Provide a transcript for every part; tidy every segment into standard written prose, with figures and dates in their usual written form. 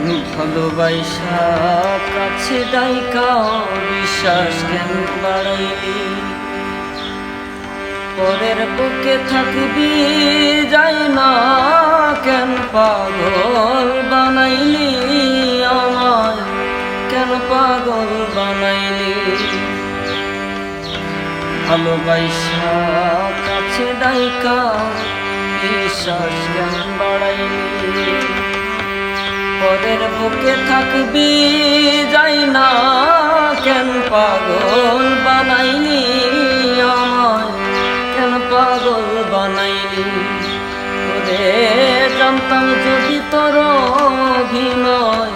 ভালোবাসা কাছে ডাইকা বিশ্বাস কেন বাড়াইলি, পরের বুকে থাকবি যাই না কেন পাগল বানাইলি, আমায় কেন পাগল বানাইলি। ভালোবাসা কাছে ডাইকা বিশ্বাস কেন বাড়াইলি, পরের বুকে থাকবি যাই না কেন পাগল বানাইলি, আমায় কেন পাগল বানাইলি। ওরে জানতাম যদি তোর অভিনয়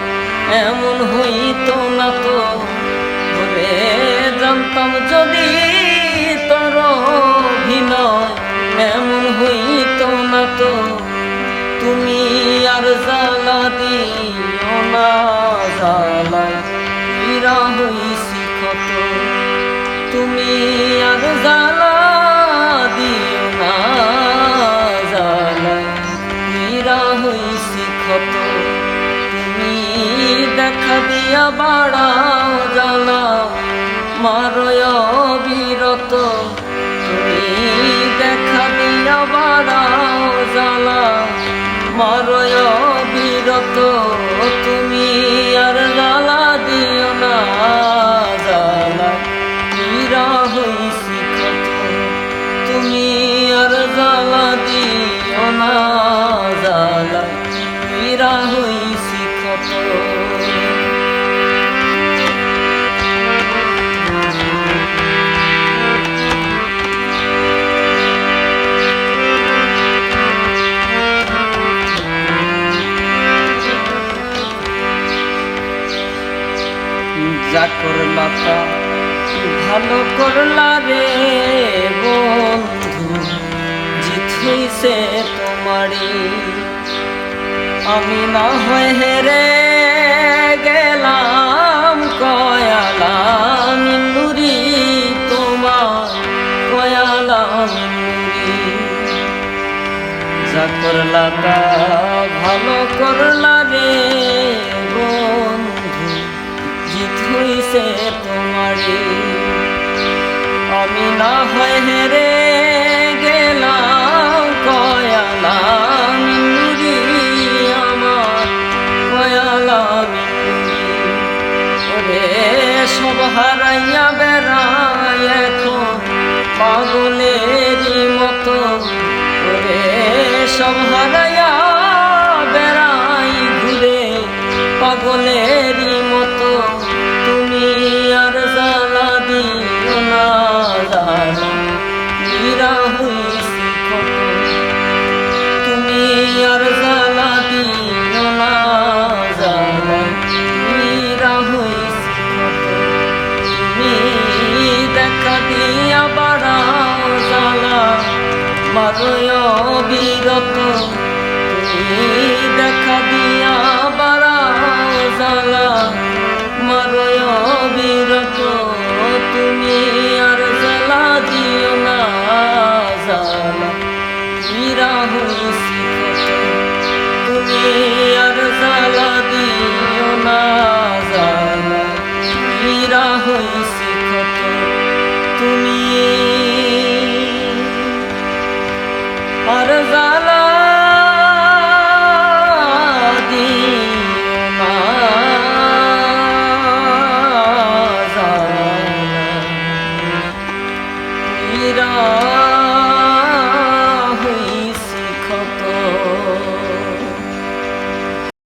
এমন হইতো না তো, ওরে জানতাম যদি তোর অভিনয় এমন হইতো না তো, তুমি আর জ্বালা দিও না জ্বালায় পীড়া হইছি কত, তুমি আর জ্বালা দিও না জ্বালায় পীড়া হইছি কত, তুমি দেখা দিয়া বাড়াও জ্বালা মারয় অবিরত, তুমি দেখা দিয়া বাড়াও জ্বালা মারয় বিরত, তুমি আর জ্বালা দিও না জ্বালা পীড়া হইছি কত, তুমি আর জ্বালা দিও না জ্বালা পীড়া হইছি কত। যা করলা তা ভালো করলা রে বন্ধু, জিত হইছে তোমারি, আমি না হয় হেরে গেলাম কয়ালা মিন্নুরি, তোমার কয়ালা মিন্নুরি। যা করলা তা ভালো করলা রে বন্ধু, জিত হইছে তোমারি, আমি না হয় হেরে গেলাম কয়ালা মিন্নুরি, আমার কয়ালা মিন্নুরি। ওরে সব হারাইয়া বেড়ায় এখন পাগল